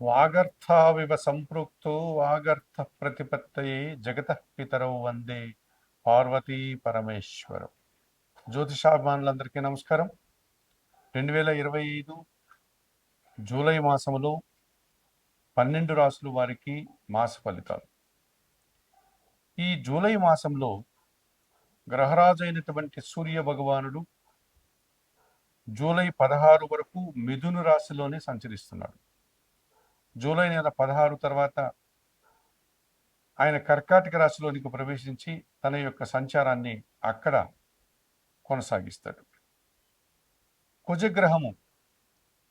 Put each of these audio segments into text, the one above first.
వాగర్థావివ సంపృక్తో వాగర్థ ప్రతిపత్తయే జగతః పితరౌ వందే పార్వతీ పరమేశ్వరం. జ్యోతిషాభిమానులందరికీ నమస్కారం. 2025 జూలై మాసంలో 12 రాసుల వారికి మాస ఫలితాలు. ఈ జూలై మాసంలో గ్రహరాజు అయినటువంటి సూర్య భగవానుడు జూలై 16 వరకు మిథున రాశిలోనే సంచరిస్తున్నాడు. జూలై నెల 16 తర్వాత ఆయన కర్కాటక రాశిలోనికి ప్రవేశించి తన యొక్క సంచారాన్ని అక్కడ కొనసాగిస్తాడు. కుజగ్రహము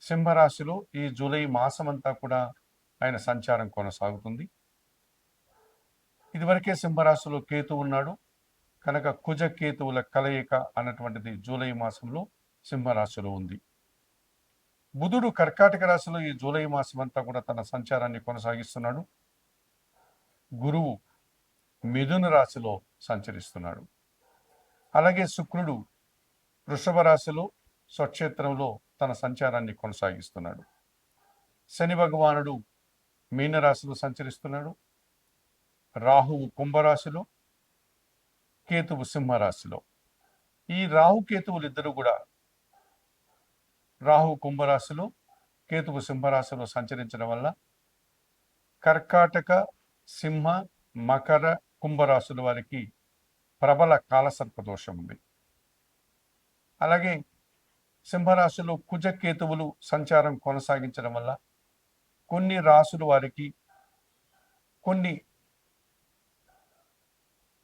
సింహరాశిలో ఈ జూలై మాసమంతా కూడా ఆయన సంచారం కొనసాగుతుంది. ఇదివరకే సింహరాశిలో కేతు ఉన్నాడు కనుక కుజ కేతువుల కలయిక అన్నటువంటిది జూలై మాసంలో సింహరాశిలో ఉంది. బుధుడు కర్కాటక రాశిలో ఈ జూలై మాసం అంతా కూడా తన సంచారాన్ని కొనసాగిస్తున్నాడు. గురువు మిథున రాశిలో సంచరిస్తున్నాడు. అలాగే శుక్రుడు వృషభ రాశిలో స్వక్షేత్రంలో తన సంచారాన్ని కొనసాగిస్తున్నాడు. శని భగవానుడు మీనరాశిలో సంచరిస్తున్నాడు. రాహువు కుంభరాశిలో, కేతువు సింహరాశిలో. ఈ రాహుకేతువులు ఇద్దరు కూడా రాహు కుంభరాశిలో, కేతువు సింహరాశిలో సంచరించడం వల్ల కర్కాటక, సింహ, మకర, కుంభరాశుల వారికి ప్రబల కాలసర్పదోషం ఉంది. అలాగే సింహరాశిలో కుజకేతువులు సంచారం కొనసాగించడం వల్ల కొన్ని రాశుల వారికి కొన్ని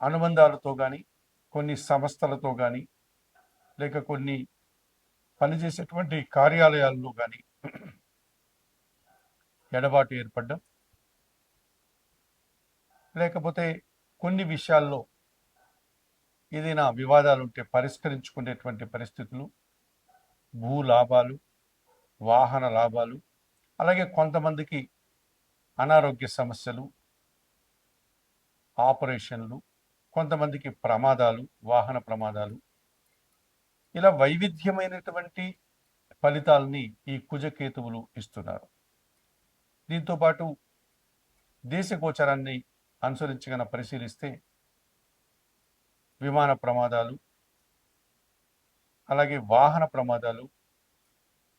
అనుబంధాలతో కానీ, కొన్ని సంస్థలతో కానీ, లేక కొన్ని పనిచేసేటువంటి కార్యాలయాల్లో కానీ ఎడబాటు ఏర్పడ్డం, లేకపోతే కొన్ని విషయాల్లో ఏదైనా వివాదాలు ఉంటే పరిష్కరించుకునేటువంటి పరిస్థితులు, భూ లాభాలు, వాహన లాభాలు, అలాగే కొంతమందికి అనారోగ్య సమస్యలు, ఆపరేషన్లు, కొంతమందికి ప్రమాదాలు, వాహన ప్రమాదాలు, ఇలా వైవిధ్యమైనటువంటి ఫలితాలని ఈ కుజకేతువులు ఇస్తున్నారు. దీంతోపాటు దేశ గోచరాన్ని అనుసరించగన పరిశీలిస్తే విమాన ప్రమాదాలు, అలాగే వాహన ప్రమాదాలు,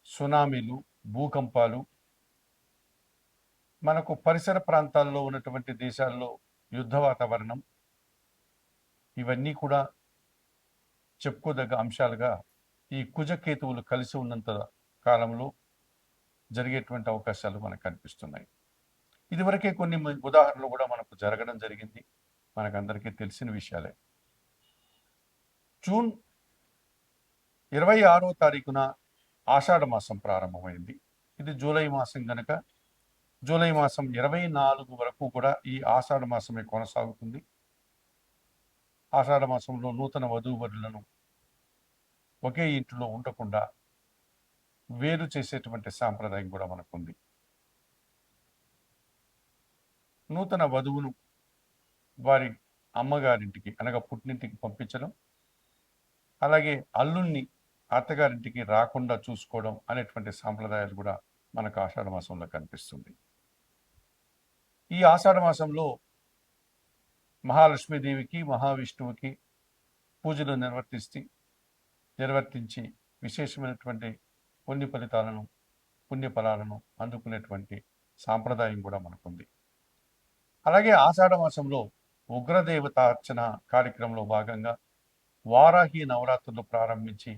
సునామీలు, భూకంపాలు, మనకు పరిసర ప్రాంతాల్లో ఉన్నటువంటి దేశాల్లో యుద్ధ వాతావరణం, ఇవన్నీ కూడా చెప్పుకోదగ్గ అంశాలుగా ఈ కుజకేతువులు కలిసి ఉన్నంత కాలంలో జరిగేటువంటి అవకాశాలు మనకు కనిపిస్తున్నాయి. ఇదివరకే కొన్ని ఉదాహరణలు కూడా మనకు జరగడం జరిగింది, మనకందరికీ తెలిసిన విషయాలే. జూన్ 26వ తారీఖున ఆషాఢ మాసం ప్రారంభమైంది. ఇది జూలై మాసం కనుక జూలై మాసం 24 వరకు కూడా ఈ ఆషాఢ మాసమే కొనసాగుతుంది. ఆషాఢ మాసంలో నూతన వధూవరులను ఒకే ఇంటిలో ఉండకుండా వేరు చేసేటువంటి సాంప్రదాయం కూడా మనకుంది. నూతన వధువును వారి అమ్మగారింటికి అనగా పుట్టినింటికి పంపించడం, అలాగే అల్లుణ్ణి అత్తగారింటికి రాకుండా చూసుకోవడం అనేటువంటి సాంప్రదాయాలు కూడా మనకు ఆషాఢ మాసంలో కనిపిస్తుంది. ఈ ఆషాఢ మాసంలో మహాలక్ష్మీదేవికి, మహావిష్ణువుకి పూజలు నిర్వర్తించి విశేషమైనటువంటి పుణ్యఫలాలను అందుకునేటువంటి సాంప్రదాయం కూడా మనకుంది. అలాగే ఆషాఢ మాసంలో ఉగ్రదేవత అర్చన కార్యక్రమంలో భాగంగా వారాహి నవరాత్రులు ప్రారంభించి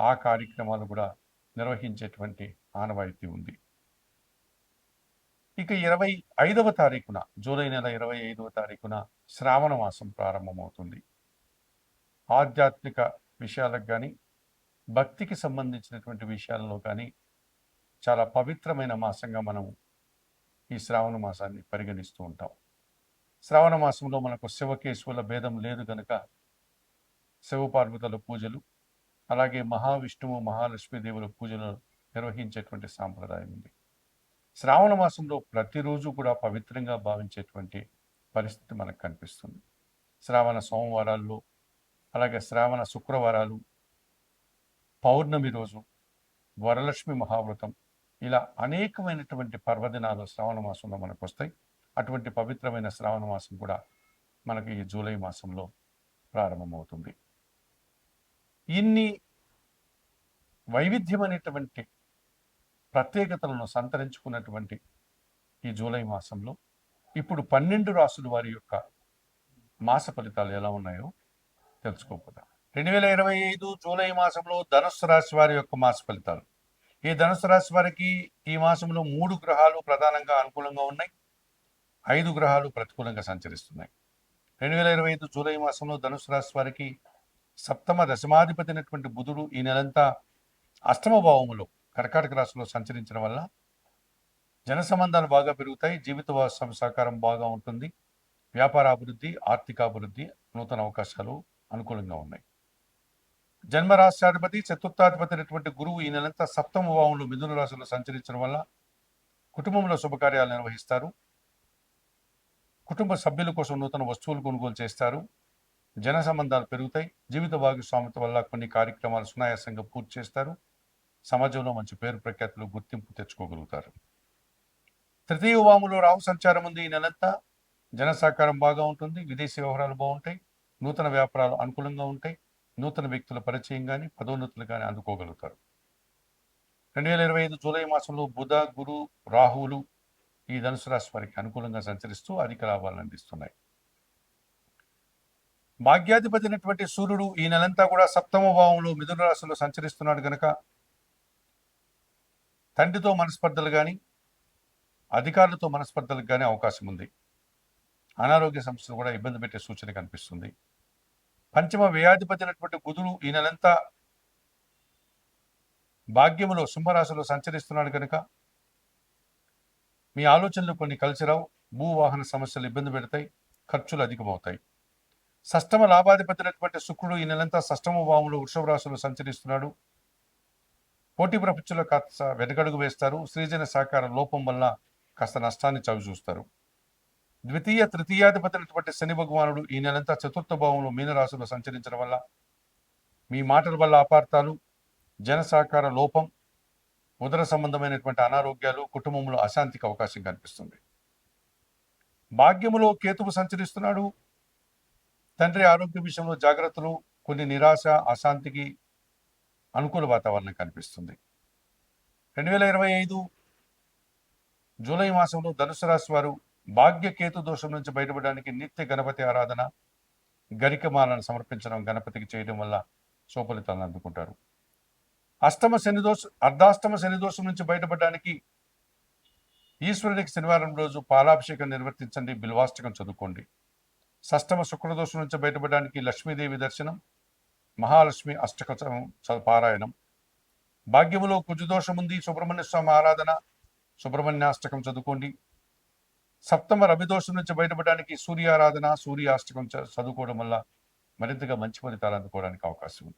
ఆ కార్యక్రమాలు కూడా నిర్వహించేటువంటి ఆనవాయితీ ఉంది. ఇక 25వ తారీఖున, జూలై నెల 25వ తారీఖున శ్రావణ మాసం ప్రారంభమవుతుంది. ఆధ్యాత్మిక విషయాలకు కానీ, భక్తికి సంబంధించినటువంటి విషయాల్లో కానీ చాలా పవిత్రమైన మాసంగా మనం ఈ శ్రావణ మాసాన్ని పరిగణిస్తూ ఉంటాం. శ్రావణ మాసంలో మనకు శివకేశవుల భేదం లేదు కనుక శివపార్వతుల పూజలు, అలాగే మహావిష్ణువు, మహాలక్ష్మీదేవుల పూజలు నిర్వహించేటువంటి సాంప్రదాయం ఉంది. శ్రావణ మాసంలో ప్రతిరోజు కూడా పవిత్రంగా భావించేటువంటి పరిస్థితి మనకు కనిపిస్తుంది. శ్రావణ సోమవారాల్లో, అలాగే శ్రావణ శుక్రవారాలు, పౌర్ణమి రోజు, వరలక్ష్మి మహావ్రతం, ఇలా అనేకమైనటువంటి పర్వదినాలు శ్రావణ మాసంలో మనకు వస్తాయి. అటువంటి పవిత్రమైన శ్రావణ మాసం కూడా మనకి ఈ జూలై మాసంలో ప్రారంభమవుతుంది. ఇన్ని వైవిధ్యమైనటువంటి ప్రత్యేకతలను సంతరించుకున్నటువంటి ఈ జూలై మాసంలో ఇప్పుడు 12 రాసుల వారి యొక్క మాస ఫలితాలు ఎలా ఉన్నాయో తెలుసుకోకపోతాం. 2025 జూలై మాసంలో ధనుస్సు రాశి వారి యొక్క మాస ఫలితాలు. ఈ ధనుస్సు రాశి వారికి ఈ మాసంలో 3 గ్రహాలు ప్రధానంగా అనుకూలంగా ఉన్నాయి, 5 గ్రహాలు ప్రతికూలంగా సంచరిస్తున్నాయి. 2025 జూలై మాసంలో ధనుస్సు రాశి వారికి సప్తమ దశమాధిపతి అయినటువంటి బుధుడు ఈ నెలంతా అష్టమ భావములో కర్కాటక రాశిలో సంచరించడం వల్ల జన సంబంధాలు బాగా పెరుగుతాయి, జీవిత భాగస్వామి సహకారం బాగా ఉంటుంది, వ్యాపార అభివృద్ధి, ఆర్థికాభివృద్ధి, నూతన అవకాశాలు అనుకూలంగా ఉన్నాయి. జన్మరాశ్యాధిపతి చతుర్థాధిపతి అయినటువంటి గురువు ఈ నెలంతా సప్తమ భావంలో మిథున రాశిలో సంచరించడం వల్ల కుటుంబంలో శుభకార్యాలు నిర్వహిస్తారు, కుటుంబ సభ్యుల కోసం నూతన వస్తువులు కొనుగోలు చేస్తారు, జన సంబంధాలు పెరుగుతాయి, జీవిత భాగస్వామిత వల్ల కొన్ని కార్యక్రమాలు సునాయాసంగా పూర్తి చేస్తారు, సమాజంలో మంచి పేరు ప్రఖ్యాతులు గుర్తింపు తెచ్చుకోగలుగుతారు. తృతీయ భావంలో రాహు సంచారం ఉంది ఈ నెలంతా, జన సహకారం బాగా ఉంటుంది, విదేశీ వ్యవహారాలు బాగుంటాయి, నూతన వ్యాపారాలు అనుకూలంగా ఉంటాయి, నూతన వ్యక్తుల పరిచయం కానీ పదోన్నతులు కానీ అందుకోగలుగుతారు. 2025 జూలై మాసంలో బుధ, గురు, రాహువులు ఈ ధనుసు రాశి వారికి అనుకూలంగా సంచరిస్తూ అధిక లాభాలను అందిస్తున్నాయి. భాగ్యాధిపతి అయినటువంటి సూర్యుడు ఈ నెలంతా కూడా సప్తమ భావంలో మిథున రాశిలో సంచరిస్తున్నాడు గనక తండ్రితో మనస్పర్ధలు కానీ అధికారులతో మనస్పర్ధలకు కానీ అవకాశం ఉంది. అనారోగ్య సమస్యలు కూడా ఇబ్బంది పెట్టే సూచన కనిపిస్తుంది. పంచమ వ్యయాధిపతి అయినటువంటి బుధుడు ఈ నెలంతా భాగ్యములో సింహరాశిలో సంచరిస్తున్నాడు కనుక మీ ఆలోచనలు కొన్ని కలిసి రావు, భూవాహన సమస్యలు ఇబ్బంది పెడతాయి, ఖర్చులు అధికమవుతాయి. షష్టమ లాభాధిపతి అయినటువంటి శుక్రుడు ఈ నెలంతా షష్టమ భావంలో వృషభ రాశిలో సంచరిస్తున్నాడు. పోటీ ప్రపంచంలో కాస్త వెనకడుగు వేస్తారు, సృజన సహకార లోపం వల్ల కాస్త నష్టాన్ని చవి చూస్తారు. ద్వితీయ తృతీయాధిపతి అయినటువంటి శని భగవానుడు ఈ నెలంతా చతుర్థ భావంలో మీనరాశిలో సంచరించడం వల్ల మీ మాటల వల్ల అపార్థాలు, జన సహకార లోపం, ఉదర సంబంధమైనటువంటి అనారోగ్యాలు, కుటుంబంలో అశాంతికి అవకాశం కనిపిస్తుంది. భాగ్యములో కేతువు సంచరిస్తున్నాడు. తండ్రి ఆరోగ్య విషయంలో జాగ్రత్తలు, కొన్ని నిరాశ, అశాంతికి అనుకూల వాతావరణం కనిపిస్తుంది. 2025 జూలై మాసంలో ధనుసు రాశి వారు భాగ్య కేతు దోషం నుంచి బయటపడడానికి నిత్య గణపతి ఆరాధన, గరికమాలను సమర్పించడం, గణపతికి చేయడం వల్ల శుభఫలితాలను అందుకుంటారు. అర్ధాష్టమ శని దోషం నుంచి బయటపడడానికి ఈశ్వరునికి శనివారం రోజు పాలాభిషేకం నిర్వర్తించండి, బిల్వాష్టకం చదువుకోండి. షష్టమ శుక్రదోషం నుంచి బయటపడడానికి లక్ష్మీదేవి దర్శనం, మహాలక్ష్మి అష్టకం పారాయణం. భాగ్యములో కుజదోషం ఉంది, సుబ్రహ్మణ్య స్వామి ఆరాధన, సుబ్రహ్మణ్యాష్టకం చదువుకోండి. సప్తమ రవిదోషం నుంచి బయటపడడానికి సూర్యారాధన, సూర్యాష్టకం చదువుకోవడం వల్ల మరింతగా మంచి ఫలితాలు అందుకోవడానికి అవకాశం ఉంది.